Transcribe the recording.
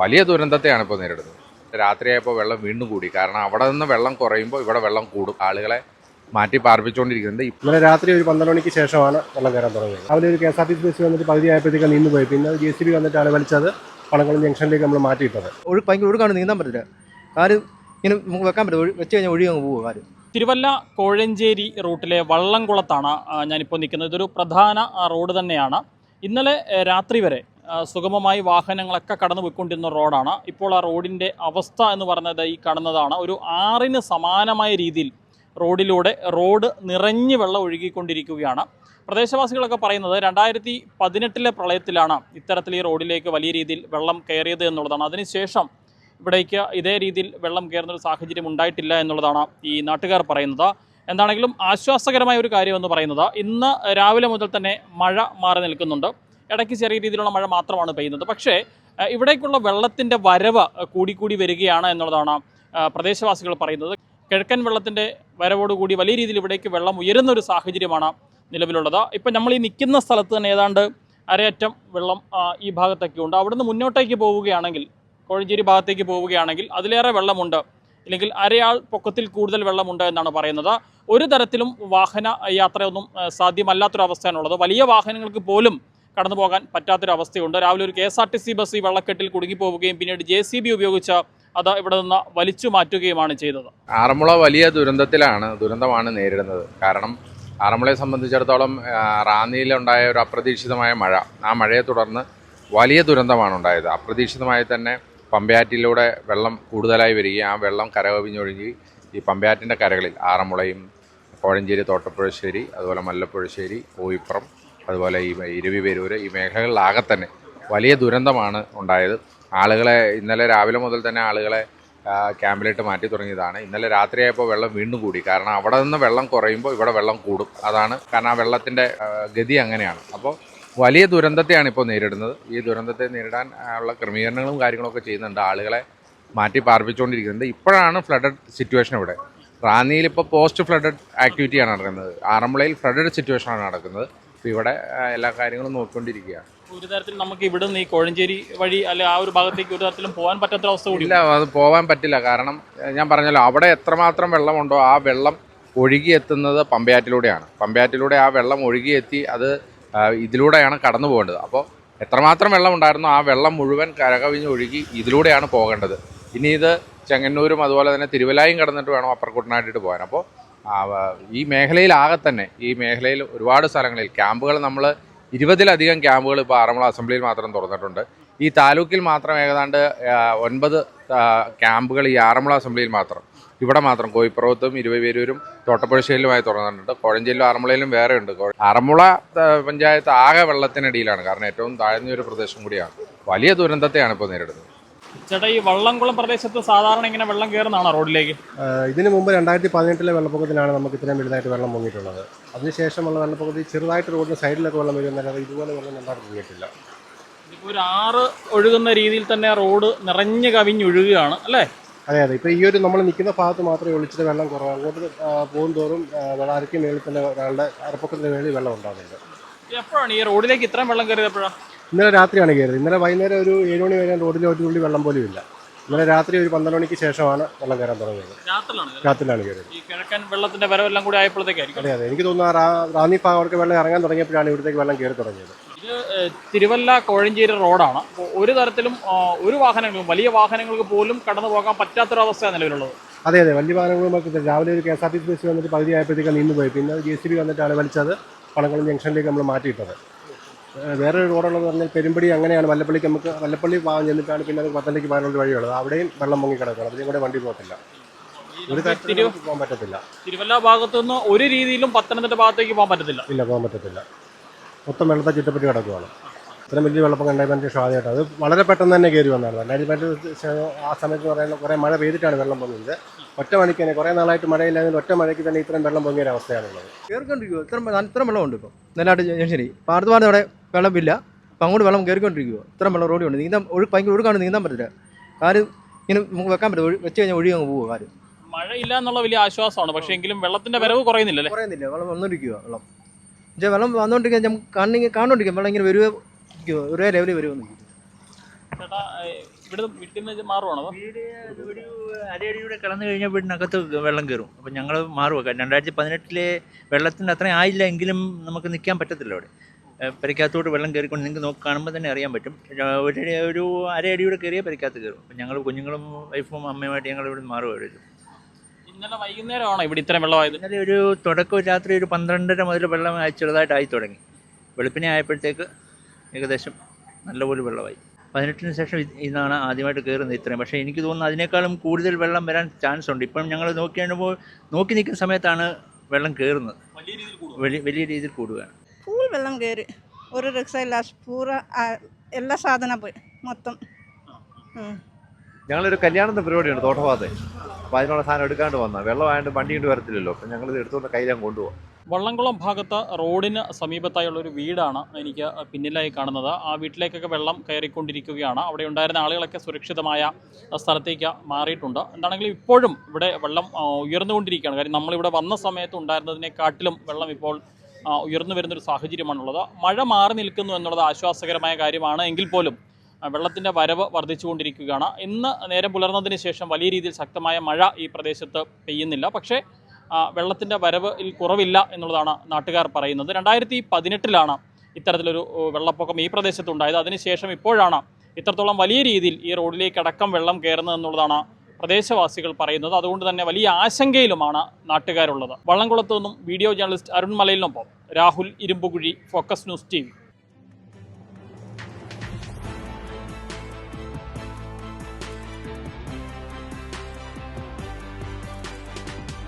വലിയ ദുരന്തത്തെയാണ് ഇപ്പോൾ നേരിടുന്നത്. രാത്രിയായപ്പോൾ വെള്ളം വീണ്ടും കൂടി. കാരണം അവിടെ നിന്ന് വെള്ളം കുറയുമ്പോൾ ഇവിടെ വെള്ളം കൂടും. ആളുകളെ മാറ്റി പാർപ്പിച്ചുകൊണ്ടിരിക്കുന്നത്. ഇന്നലെ രാത്രി ഒരു 12 മണിക്ക് ശേഷമാണ് വെള്ളം കയറാൻ തുടങ്ങിയത്. രാവിലെ ഒരു KSRTC ബസ് വന്നിട്ട് പകുതി ആയപ്പോഴത്തേക്ക് നിന്ന് പോയി. പിന്നെ JCB വന്നിട്ടാണ് വലിച്ചത് പണക്കുളം ജംഗ്ഷനിലേക്ക് നമ്മൾ മാറ്റിയിട്ടത്. ഭയങ്കര ഒഴുക്കാണ്, നീന്താൻ പറ്റില്ല. കാര്യം ഇങ്ങനെ നമുക്ക് വെക്കാൻ പറ്റില്ല, വെച്ച് കഴിഞ്ഞാൽ ഒഴുകി അങ്ങ് പോകും കാര്യം. തിരുവല്ല കോഴഞ്ചേരി റൂട്ടിലെ വള്ളംകുളത്താണ് ഞാനിപ്പോൾ നിൽക്കുന്നത്. ഇതൊരു പ്രധാന റോഡ് തന്നെയാണ്. ഇന്നലെ രാത്രി വരെ സുഗമമായി വാഹനങ്ങളൊക്കെ കടന്നു പോയിക്കൊണ്ടിരുന്ന റോഡാണ്. ഇപ്പോൾ ആ റോഡിൻ്റെ അവസ്ഥ എന്ന് പറയുന്നത് ഈ കാണുന്നതാണ്. ഒരു ആറിന് സമാനമായ രീതിയിൽ റോഡ് നിറഞ്ഞ് വെള്ളം ഒഴുകിക്കൊണ്ടിരിക്കുകയാണ്. പ്രദേശവാസികളൊക്കെ പറയുന്നത് 2018 പ്രളയത്തിലാണ് ഇത്തരത്തിൽ ഈ റോഡിലേക്ക് വലിയ രീതിയിൽ വെള്ളം കയറിയത് എന്നുള്ളതാണ്. അതിനുശേഷം ഇവിടേക്ക് ഇതേ രീതിയിൽ വെള്ളം കയറുന്നൊരു സാഹചര്യം ഉണ്ടായിട്ടില്ല എന്നുള്ളതാണ് ഈ നാട്ടുകാർ പറയുന്നത്. എന്താണെങ്കിലും ആശ്വാസകരമായ ഒരു കാര്യമെന്ന് പറയുന്നത് ഇന്ന് രാവിലെ മുതൽ തന്നെ മഴ മാറി നിൽക്കുന്നുണ്ട്. ഇടയ്ക്ക് ചെറിയ രീതിയിലുള്ള മഴ മാത്രമാണ് പെയ്യുന്നത്. പക്ഷേ ഇവിടേക്കുള്ള വെള്ളത്തിൻ്റെ വരവ് കൂടിക്കൂടി വരികയാണ് എന്നുള്ളതാണ് പ്രദേശവാസികൾ പറയുന്നത്. കിഴക്കൻ വെള്ളത്തിൻ്റെ വരവോടുകൂടി വലിയ രീതിയിൽ ഇവിടേക്ക് വെള്ളം ഉയരുന്ന ഒരു സാഹചര്യമാണ് നിലവിലുള്ളത്. ഇപ്പം നമ്മൾ ഈ നിൽക്കുന്ന സ്ഥലത്ത് തന്നെ ഏതാണ്ട് അരയറ്റം വെള്ളം ഈ ഭാഗത്തൊക്കെ ഉണ്ട്. അവിടുന്ന് മുന്നോട്ടേക്ക് പോവുകയാണെങ്കിൽ, കോഴഞ്ചേരി ഭാഗത്തേക്ക് പോവുകയാണെങ്കിൽ അതിലേറെ വെള്ളമുണ്ട്, ഇല്ലെങ്കിൽ അരയാൾ പൊക്കത്തിൽ കൂടുതൽ വെള്ളമുണ്ട് എന്നാണ് പറയുന്നത്. ഒരു തരത്തിലും വാഹന യാത്രയൊന്നും സാധ്യമല്ലാത്തൊരവസ്ഥയാണുള്ളത്. വലിയ വാഹനങ്ങൾക്ക് പോലും കടന്നു പോകാൻ പറ്റാത്തൊരവസ്ഥയുണ്ട്. രാവിലെ ഒരു KSRTC ബസ് ഈ വെള്ളക്കെട്ടിൽ കുടുങ്ങിപ്പോവുകയും പിന്നീട് JCB ഉപയോഗിച്ച് അത് ഇവിടെ നിന്ന് വലിച്ചു മാറ്റുകയുമാണ് ചെയ്തത്. ആറന്മുള വലിയ ദുരന്തമാണ് നേരിടുന്നത്. കാരണം ആറന്മുളയെ സംബന്ധിച്ചിടത്തോളം റാന്നിയിലുണ്ടായ ഒരു അപ്രതീക്ഷിതമായ മഴ, ആ മഴയെ തുടർന്ന് വലിയ ദുരന്തമാണ് ഉണ്ടായത്. അപ്രതീക്ഷിതമായി തന്നെ പമ്പയാറ്റിലൂടെ വെള്ളം കൂടുതലായി വരികയും ആ വെള്ളം കരകവിഞ്ഞൊഴുകി ഈ പമ്പയാറ്റിൻ്റെ കരകളിൽ ആറന്മുളയും കോഴഞ്ചേരി, തോട്ടപ്പുഴശ്ശേരി, അതുപോലെ മല്ലപ്പുഴശ്ശേരി, പൂയിപ്പുറം, അതുപോലെ ഈ ഇരവിപേരൂർ, ഈ മേഖലകളിലാകെ തന്നെ വലിയ ദുരന്തമാണ് ഉണ്ടായത്. ആളുകളെ ഇന്നലെ രാവിലെ മുതൽ തന്നെ ആളുകളെ ക്യാമ്പിലിട്ട് മാറ്റി തുടങ്ങിയതാണ്. ഇന്നലെ രാത്രിയായപ്പോൾ വെള്ളം വീണ്ടും കൂടി. കാരണം അവിടെ നിന്ന് വെള്ളം കുറയുമ്പോൾ ഇവിടെ വെള്ളം കൂടും. അതാണ് കാരണം, ആ വെള്ളത്തിൻ്റെ ഗതി അങ്ങനെയാണ്. അപ്പോൾ വലിയ ദുരന്തത്തെയാണ് ഇപ്പോൾ നേരിടുന്നത്. ഈ ദുരന്തത്തെ നേരിടാൻ ഉള്ള ക്രമീകരണങ്ങളും കാര്യങ്ങളൊക്കെ ചെയ്യുന്നുണ്ട്. ആളുകളെ മാറ്റി പാർപ്പിച്ചുകൊണ്ടിരിക്കുന്നത്. ഇപ്പോഴാണ് ഫ്ലഡഡ് സിറ്റുവേഷൻ ഇവിടെ. റാന്നിയിൽ ഇപ്പോൾ പോസ്റ്റ് ഫ്ലഡഡ് ആക്ടിവിറ്റിയാണ് നടക്കുന്നത്. ആറന്മുളയിൽ ഫ്ലഡഡ് സിറ്റുവേഷനാണ് നടക്കുന്നത്. അപ്പോൾ ഇവിടെ എല്ലാ കാര്യങ്ങളും നോക്കിക്കൊണ്ടിരിക്കുകയാണ്. ഒരു തരത്തിൽ നമുക്ക് ഇവിടെ നിന്ന് ഈ കോഴഞ്ചേരി വഴി അല്ലെ ആ ഒരു ഭാഗത്തേക്ക് ഒരു തരത്തിലും പോകാൻ പറ്റാത്ത അവസ്ഥ കൂടി ഇല്ല. അത് പോകാൻ പറ്റില്ല. കാരണം ഞാൻ പറഞ്ഞല്ലോ, അവിടെ എത്രമാത്രം വെള്ളമുണ്ടോ ആ വെള്ളം ഒഴുകിയെത്തുന്നത് പമ്പയാറ്റിലൂടെയാണ്. പമ്പയാറ്റിലൂടെ ആ വെള്ളം ഒഴുകിയെത്തി അത് ഇതിലൂടെയാണ് കടന്നു പോകേണ്ടത്. അപ്പോൾ എത്രമാത്രം വെള്ളം ഉണ്ടായിരുന്നോ ആ വെള്ളം മുഴുവൻ കരകവിഞ്ഞ് ഒഴുകി ഇതിലൂടെയാണ് പോകേണ്ടത്. ഇനി ഇത് ചെങ്ങന്നൂരും അതുപോലെ തന്നെ തിരുവല്ലായും കടന്നിട്ട് വേണം അപ്പർ കുട്ടനാട്ടിട്ട് പോകാൻ. അപ്പോൾ ഈ മേഖലയിലാകെ തന്നെ, ഈ മേഖലയിൽ ഒരുപാട് സ്ഥലങ്ങളിൽ ക്യാമ്പുകൾ, നമ്മൾ 20-ലധികം ക്യാമ്പുകൾ ഇപ്പോൾ ആറന്മുള അസംബ്ലിയിൽ മാത്രം തുറന്നിട്ടുണ്ട്. ഈ താലൂക്കിൽ മാത്രം ഏതാണ്ട് 9 ക്യാമ്പുകൾ ഈ ആറന്മുള അസംബ്ലിയിൽ മാത്രം, ഇവിടെ മാത്രം കോയിപ്പുറത്തും ഇരുവപേരൂരും തോട്ടപ്പുഴശ്ശേരിയിലുമായി തുറന്നിട്ടുണ്ട്. കോഴഞ്ചേരിയിലും ആറന്മുളയിലും വേറെ ഉണ്ട്. ആറന്മുള പഞ്ചായത്ത് ആകെ വെള്ളത്തിനടിയിലാണ്. കാരണം ഏറ്റവും താഴ്ന്നൊരു പ്രദേശം കൂടിയാണ്. വലിയ ദുരന്തത്തെയാണ് ഇപ്പോൾ നേരിടുന്നത്. ചേട്ടാ, ഈ വള്ളംകുളം പ്രദേശത്ത് സാധാരണ ഇങ്ങനെ വെള്ളം കയറുന്നതാണോ റോഡിലേക്ക്? ഇതിന് മുമ്പ് 2018 വെള്ളപ്പൊക്കത്തിലാണ് നമുക്ക് ഇത്രയും വലുതായിട്ട് വെള്ളം പൊങ്ങിയിട്ടുള്ളത്. അതിനുശേഷമുള്ള വെള്ളപ്പൊക്കത്തിൽ ചെറുതായിട്ട് റോഡിന് സൈഡിലൊക്കെ വെള്ളം വരുന്നല്ലാതെ ഇതുപോലെ വെള്ളം നന്നായിട്ട് പൊങ്ങിയിട്ടില്ല. ഇപ്പോൾ ഒരു ആറ് ഒഴുകുന്ന രീതിയിൽ തന്നെ റോഡ് നിറഞ്ഞു കവിഞ്ഞൊഴുകുകയാണ് അല്ലേ? അതെ. ഇപ്പോൾ ഈ ഒരു നമ്മൾ നിൽക്കുന്ന ഭാഗത്ത് മാത്രമേ ഒളിച്ചിട്ട് വെള്ളം കുറവ്. അങ്ങോട്ട് പോകും തോറും അരയ്ക്ക് മേളിൽ തന്നെ ഒരാളുടെ അരപ്പൊക്കത്തിൻ്റെ മേളിൽ വെള്ളം ഉണ്ടാകുന്നുണ്ട്. എപ്പോഴാണ് ഈ റോഡിലേക്ക് ഇത്രയും വെള്ളം കയറിയത്? എപ്പോഴാണ്? ഇന്നലെ രാത്രിയാണ് കയറിയത്. ഇന്നലെ വൈകുന്നേരം ഒരു 7 മണി വരെ റോഡിൽ ഒരു തുള്ളി വെള്ളം പോലും ഇല്ല. ഇന്നലെ രാത്രി ഒരു 12 മണിക്ക് ശേഷമാണ് വെള്ളം കയറാൻ തുടങ്ങിയത്. രാത്രിയിലാണ് കയറിയത്. ഈ കിഴക്കൻ വെള്ളത്തിന്റെ വരവെല്ലാം കൂടി ആയപ്പോഴത്തേക്കായിരിക്കും. അതെ. എനിക്ക് തോന്നുന്നു റാന്നി ഭാഗം അവർക്ക് വെള്ളം ഇറങ്ങാൻ തുടങ്ങിയപ്പോഴാണ് ഇവിടത്തേക്ക് വെള്ളം കയറി തുടങ്ങിയത്. ഇത് തിരുവല്ല കോഴഞ്ചേരി റോഡാണ്. അപ്പോൾ ഒരു തരത്തിലും ഒരു വാഹനങ്ങളും വലിയ വാഹനങ്ങൾക്ക് പോലും കടന്നു പോകാൻ പറ്റാത്തൊരവസ്ഥയാണ് നിലവിലുള്ളത്. അതെ. വലിയ വാഹനങ്ങളും രാവിലെ ഒരു KSRTC ബസ് വന്നിട്ട് പകുതി ആയപ്പോഴത്തേക്ക് നിന്ന് പോയി. പിന്നെ JCB വന്നിട്ടാണ് വലിച്ചത് പണക്കുളം ജംഗ്ഷനിലേക്ക് നമ്മൾ മാറ്റിയിട്ടത്. വേറൊരു റോഡുള്ളതെന്ന് പറഞ്ഞാൽ പെരുമ്പടി, അങ്ങനെയാണ്. വല്ലപ്പള്ളിക്ക് നമുക്ക് വല്ലപ്പള്ളി ഭാഗം ചെന്നിട്ടാണ് പിന്നെ അത് പത്തനംതിട്ടയ്ക്ക് പോകാനുള്ള വഴിയുള്ളത്. അവിടെയും വെള്ളം പൊങ്ങി കിടക്കണം. അതിലും കൂടെ വണ്ടി പോകത്തില്ല. ഒരു തരത്തിലും പോകാൻ പറ്റത്തില്ല. തിരുവല്ല ഭാഗത്തുനിന്ന് ഒരു രീതിയിലും പത്തനംതിട്ട ഭാഗത്തേക്ക് പോകാൻ പറ്റത്തില്ല. ഇല്ല, പോകാൻ പറ്റത്തില്ല. മൊത്തം വെള്ളത്തെ ചുറ്റപ്പറ്റി കിടക്കുകയാണ്. ഇത്രയും വലിയ വെള്ളപ്പൊക്കം 2018 ആദ്യമായിട്ട് അത് വളരെ പെട്ടെന്ന് തന്നെ കയറി വന്നതാണ്. 2018 ആ സമയത്ത് പറയുന്നത് കുറേ മഴ പെയ്തിട്ടാണ് വെള്ളം പൊങ്ങിയത്. ഒറ്റ മണിക്ക് തന്നെ, കുറേ നാളായിട്ട് മഴയില്ലാതെ ഒറ്റ മഴയ്ക്ക് തന്നെ ഇത്രയും വെള്ളം പൊങ്ങിയ ഒരു അവസ്ഥയാണുള്ളത്. കയറിക്കൊണ്ടിരിക്കുക. ഇത്ര വെള്ളമുണ്ട് ഇപ്പോൾ നെല്ലാട്ട് ജംഗ്ഷനിൽ. പാർത്തുപാട് അവിടെ വെള്ളമില്ല. അപ്പം അങ്ങോട്ട് വെള്ളം കയറിക്കൊണ്ടിരിക്കുക. ഇത്രയും വെള്ളം റോഡിൽ ഉണ്ട്. ഭയങ്കര ഒഴുക്കാണ്, നീന്താൻ പറ്റില്ല. കാര്യം ഇങ്ങനെ നമുക്ക് വെക്കാൻ പറ്റില്ല, വെച്ച് കഴിഞ്ഞാൽ ഒഴുകി അങ്ങ് പോകുക. കാര്യം മഴയില്ല എന്നുള്ള വലിയ ആശ്വാസമാണ്. പക്ഷേ എങ്കിലും വെള്ളത്തിന്റെ വരവ് കുറയുന്നില്ല. വെള്ളം വന്നുകൊണ്ടിരിക്കുക. വെള്ളം വന്നുകൊണ്ടിരിക്കുക. നമുക്ക് കാണുകൊണ്ടിരിക്കുക വെള്ളം ഇങ്ങനെ വരുവോ ഒരേ ലെവലിൽ വരുമെന്ന്. ചേട്ടാ, ഇവിടെ വീട്ടിൽ നിന്ന് മാറുവാണോ അതോ? വീട് ഒരു അരയടിയൂടെ കടന്നു കഴിഞ്ഞാൽ വീടിനകത്ത് വെള്ളം കയറും. അപ്പം ഞങ്ങൾ മാറുക. 2018 വെള്ളത്തിൻ്റെ അത്രയും ആയില്ല എങ്കിലും നമുക്ക് നിൽക്കാൻ പറ്റത്തില്ല അവിടെ. പെരയ്ക്കകത്തോട്ട് വെള്ളം കയറിക്കൊണ്ട് നിങ്ങൾക്ക് കാണുമ്പോൾ തന്നെ അറിയാൻ പറ്റും. ഒരു അരയടിയൂടെ കയറിയാൽ പെരയ്ക്കകത്ത് കയറും. അപ്പം ഞങ്ങൾ കുഞ്ഞുങ്ങളും വൈഫും അമ്മയുമായിട്ട് ഞങ്ങൾ ഇവിടെ മാറുക ഇവിടെ. ഇന്നലെ വൈകുന്നേരമാണോ ഇവിടെ ഇത്രയും വെള്ളമായത്? ഇന്നലെ ഒരു തുടക്കം രാത്രി ഒരു 12:30 മുതൽ വെള്ളം ചെറുതായിട്ടായി തുടങ്ങി. വെളുപ്പിനെ ആയപ്പോഴത്തേക്ക് ഏകദേശം നല്ലപോലെ വെള്ളമായി. 18-ന് ശേഷം ഇതാണ് ആദ്യമായിട്ട് കയറുന്നത് ഇത്രയും. പക്ഷേ എനിക്ക് തോന്നുന്നു അതിനേക്കാളും കൂടുതൽ വെള്ളം വരാൻ ചാൻസ് ഉണ്ട്. ഇപ്പം ഞങ്ങൾ നോക്കി നിൽക്കുന്ന സമയത്താണ് വെള്ളം കയറുന്നത്. വലിയ രീതിയിൽ കൂടുകയാണ്. ഫുൾ വെള്ളം കയറി. ഒരു റിക്ഷയില്ല, പൂറ എല്ലാ സാധനം പോയി മൊത്തം. ഞങ്ങളൊരു കല്യാണത്തിന് പരിപാടിയുണ്ട് തോട്ടഭാഗത്തെ. അപ്പോൾ അതിനുള്ള സാധനം എടുക്കാണ്ട് വന്നാൽ വെള്ളമായതുകൊണ്ട് വണ്ടി കൊണ്ട് വരത്തില്ലല്ലോ. അപ്പം ഞങ്ങളിത് എടുത്തുകൊണ്ട് കയ്യിലാണ് കൊണ്ടുപോകാം. വള്ളംകുളം ഭാഗത്ത് റോഡിന് സമീപത്തായുള്ളൊരു വീടാണ് എനിക്ക് പിന്നിലായി കാണുന്നത്. ആ വീട്ടിലേക്കൊക്കെ വെള്ളം കയറിക്കൊണ്ടിരിക്കുകയാണ്. അവിടെ ഉണ്ടായിരുന്ന ആളുകളൊക്കെ സുരക്ഷിതമായ സ്ഥലത്തേക്ക് മാറിയിട്ടുണ്ട്. എന്താണെങ്കിലും ഇപ്പോഴും ഇവിടെ വെള്ളം ഉയർന്നുകൊണ്ടിരിക്കുകയാണ്. കാര്യം നമ്മളിവിടെ വന്ന സമയത്ത് ഉണ്ടായിരുന്നതിനെക്കാട്ടിലും വെള്ളം ഇപ്പോൾ ഉയർന്നു വരുന്നൊരു സാഹചര്യമാണുള്ളത്. മഴ മാറി നിൽക്കുന്നു എന്നുള്ളത് ആശ്വാസകരമായ കാര്യമാണ്. എങ്കിൽ പോലും വെള്ളത്തിൻ്റെ വരവ് വർദ്ധിച്ചുകൊണ്ടിരിക്കുകയാണ്. ഇന്ന് നേരം പുലർന്നതിന് ശേഷം വലിയ രീതിയിൽ ശക്തമായ മഴ ഈ പ്രദേശത്ത് പെയ്യുന്നില്ല. പക്ഷേ വെള്ളത്തിൻ്റെ വരവിൽ കുറവില്ല എന്നുള്ളതാണ് നാട്ടുകാർ പറയുന്നത്. 2018 ഇത്തരത്തിലൊരു വെള്ളപ്പൊക്കം ഈ പ്രദേശത്തുണ്ടായത്. അതിനുശേഷം ഇപ്പോഴാണ് ഇത്രത്തോളം വലിയ രീതിയിൽ ഈ റോഡിലേക്ക് അടക്കം വെള്ളം കയറുന്നത് എന്നുള്ളതാണ് പ്രദേശവാസികൾ പറയുന്നത്. അതുകൊണ്ട് തന്നെ വലിയ ആശങ്കയിലുമാണ് നാട്ടുകാരുള്ളത്. വള്ളംകുളത്തു നിന്നും വീഡിയോ ജേർണലിസ്റ്റ് അരുൺ മലയിലിനൊപ്പം Rahul Irumpukuzhi, focus news TV.